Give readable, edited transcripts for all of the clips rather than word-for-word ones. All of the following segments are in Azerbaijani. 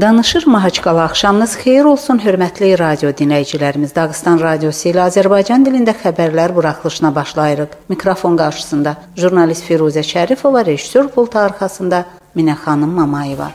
Danışır Mahaçqala axşamınız xeyir olsun, hörmətli radio dinləyicilərimiz. Dağıstan radiosu ilə Azərbaycan dilində xəbərlər buraxılışına başlayırıq. Mikrofon qarşısında jurnalist Firuzə Şərifova, rejissor pultu arxasında Minə xanım Mamayeva.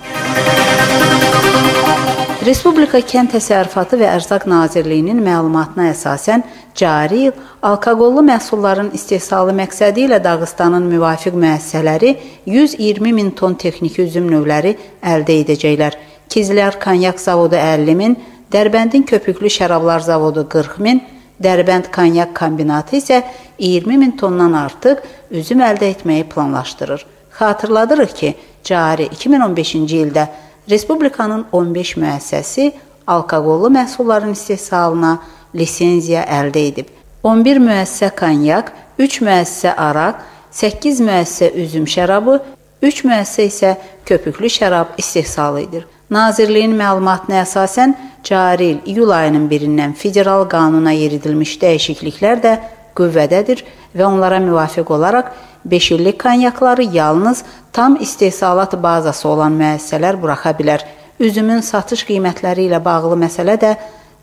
Respublika Kənd Təsərrüfatı və Ərzaq Nazirliyinin məlumatına əsasən cari il alkoqollu məhsulların istehsalı məqsədi ilə Dağıstanın müvafiq müəssisələri 120 min ton texniki üzüm növləri əldə edəcəklər. Kizlər Kanyak zavodu 50 min, Dərbəndin köpüklü şərablar zavodu 40 min, Dərbənd Kanyak kombinatı isə 20 min tondan artıq üzüm əldə etməyi planlaşdırır. Xatırladırıq ki, cari 2015-ci ildə Respublikanın 15 müəssisəsi alkoqollu məhsulların istehsalına lisenziya əldə edib. 11 müəssisə kanyak, 3 müəssisə araq, 8 müəssisə üzüm şərabı, 3 müəssisə isə köpüklü şərab istehsalı edir. Nazirliyin məlumatına əsasən cari il iyul ayının 1-dən federal qanuna yeridilmiş dəyişikliklər də qüvvədədir və onlara müvafiq olaraq 5 illik kanyakları yalnız tam istehsalat bazası olan müəssisələr buraxa bilər. Üzümün satış qiymətləri ilə bağlı məsələ də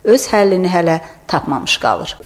öz həllini hələ tapmamış qalır.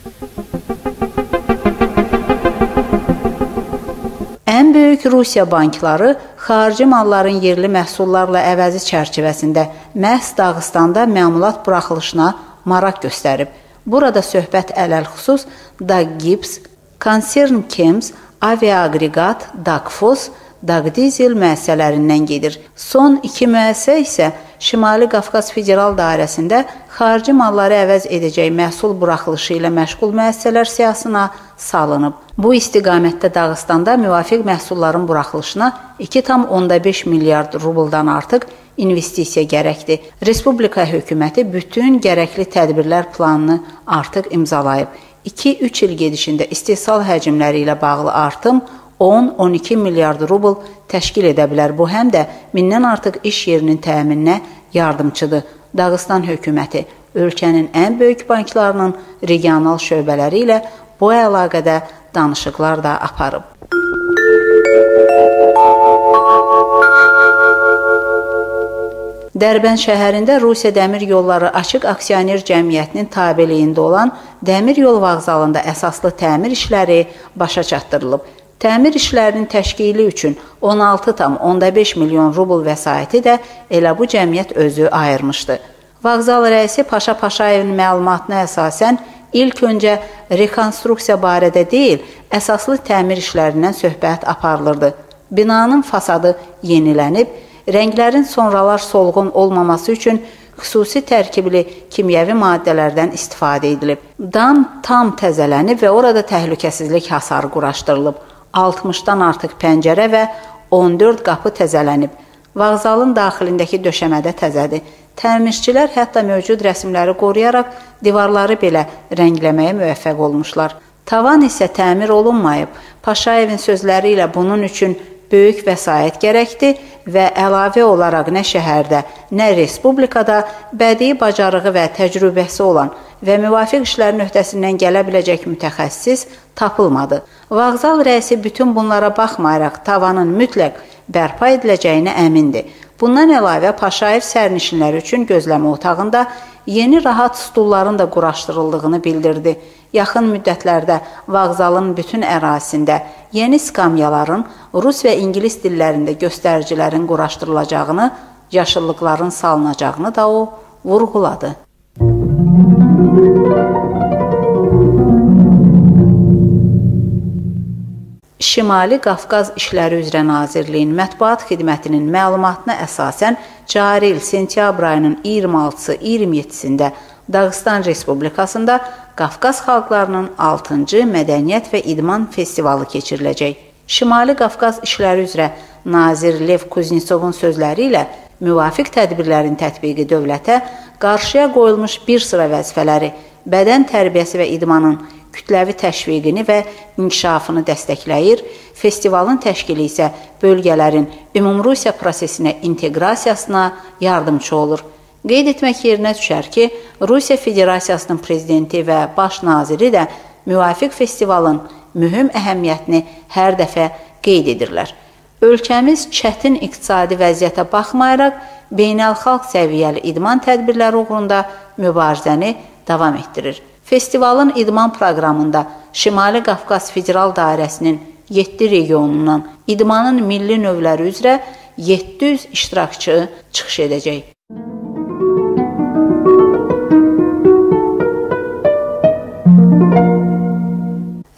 Ən böyük Rusiya bankları xarici malların yerli məhsullarla əvəzi çərçivəsində məhz Dağıstanda məmulat buraxılışına maraq göstərib. Burada söhbət ələlxüsus Dağgips, Konsern Kems, Aviaqreqat, Dağfos, Dağdizel müəssisələrindən gedir. Son 2 müəssisə isə Şimali Qafqaz Federal Dairəsində xarici malları əvəz edəcək məhsul buraxılışı ilə məşğul müəssisələr siyahısına salınıb. Bu istiqamətdə Dağıstanda müvafiq məhsulların buraxılışına 2,5 milyard rubldan artıq investisiya gərəkdir. Respublika hökuməti bütün gərəkli tədbirlər planını artıq imzalayıb. 2-3 il gedişində istehsal həcmləri ilə bağlı artım 10-12 milyard rubl təşkil edə bilər. Bu həm də 1000-dən artıq iş yerinin təmininə yardımçıdır. Dağıstan hökuməti ölkənin ən böyük banklarının regional şöbələri ilə bu əlaqədə danışıqlar da aparıb. Dərbənd şəhərində Rusiya Dəmir Yolları Açıq Aksioner Cəmiyyətinin tabeliyində olan dəmir yol vağzalında əsaslı təmir işləri başa çatdırılıb. Təmir işlərinin təşkili üçün 16,5 milyon rubl vəsaiti də elə bu cəmiyyət özü ayırmışdı. Vağzal rəisi Paşa Paşayevin məlumatına əsasən ilk öncə rekonstruksiya barədə deyil, əsaslı təmir işlərindən söhbət aparılırdı. Binanın fasadı yenilənib, rənglərin sonralar solğun olmaması üçün xüsusi tərkibli kimyəvi maddələrdən istifadə edilib. Dam tam təzələnib və orada təhlükəsizlik hasarı quraşdırılıb. 60-dan artıq pəncərə və 14 qapı təzələnib. Vağzalın daxilindəki döşəmədə təzədir. Təmirçilər hətta mövcud rəsmləri qoruyaraq divarları belə rəngləməyə müvəffəq olmuşlar. Tavan isə təmir olunmayıb. Paşayevin sözləri ilə bunun üçün böyük vəsait gərəkdir və əlavə olaraq nə şəhərdə, nə respublikada bədii bacarığı və təcrübəsi olan və müvafiq işlərin öhdəsindən gələ biləcək mütəxəssis tapılmadı. Vağzal rəisi bütün bunlara baxmayaraq tavanın mütləq bərpa ediləcəyinə əmindir. Bundan əlavə Paşayev sərnişinlər üçün gözləmə otağında yeni rahat stulların da quraşdırıldığını bildirdi. Yaxın müddətlərdə vağzalın bütün ərazisində yeni skamyaların rus və ingilis dillərində göstəricilərin quraşdırılacağını, yaşıllıqların salınacağını da o vurğuladı. Şimali Qafqaz İşləri üzrə Nazirliyin Mətbuat Xidmətinin məlumatına əsasən cari il sentyabr ayının 26-sı 27-sində Dağıstan Respublikasında Qafqaz xalqlarının 6-cı Mədəniyyət və İdman Festivalı keçiriləcək. Şimali Qafqaz İşləri üzrə Nazir Lev Kuznetsovun sözləri ilə müvafiq tədbirlərin tətbiqi dövlətə qarşıya qoyulmuş bir sıra vəzifələri, bədən tərbiyəsi və idmanın kütləvi təşviqini və inkişafını dəstəkləyir, festivalın təşkili isə bölgələrin ümumrusiya prosesinə inteqrasiyasına yardımcı olur. Qeyd etmək yerinə düşər ki, Rusiya Federasiyasının prezidenti və baş naziri də müvafiq festivalın mühüm əhəmiyyətini hər dəfə qeyd edirlər. Ölkəmiz çətin iqtisadi vəziyyətə baxmayaraq, beynəlxalq səviyyəli idman tədbirləri uğrunda mübarizəni davam etdirir. Festivalın idman proqramında Şimali Qafqaz Federal Dairəsinin 7 regionundan idmanın milli növləri üzrə 700 iştirakçı çıxış edəcək.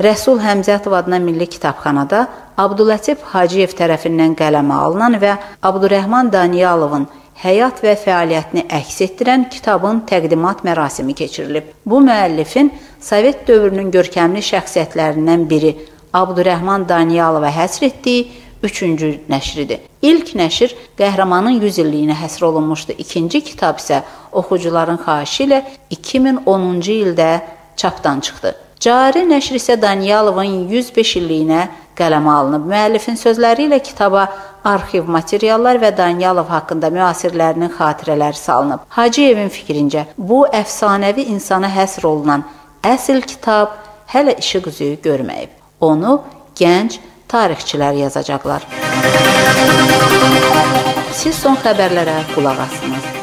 Rəsul Həmzətov adına Milli Kitabxanada Abdülətif Hacıyev tərəfindən qələmə alınan və Abdurrəhman Daniyalovun həyat və fəaliyyətini əks etdirən kitabın təqdimat mərasimi keçirilib. Bu müəllifin Sovet dövrünün görkəmli şəxsiyyətlərindən biri Abdurrəhman Daniyalova həsr etdiyi 3-cü nəşridir. İlk nəşr qəhrəmanın 100 illiyinə həsr olunmuşdu. İkinci kitab isə oxucuların xahişi ilə 2010-cu ildə çapdan çıxdı. Cari nəşr isə Daniyalovun 105 illiyinə qələmə alınıb. Müəllifin sözləri ilə kitaba arxiv materiallar və Daniyalov haqqında müasirlərinin xatirələri salınıb. Hacıyevin fikrincə, bu əfsanəvi insana həsr olunan əsl kitab hələ işıq üzü görməyib. Onu gənc tarixçilər yazacaqlar. Siz son xəbərlərə qulaq asdınız.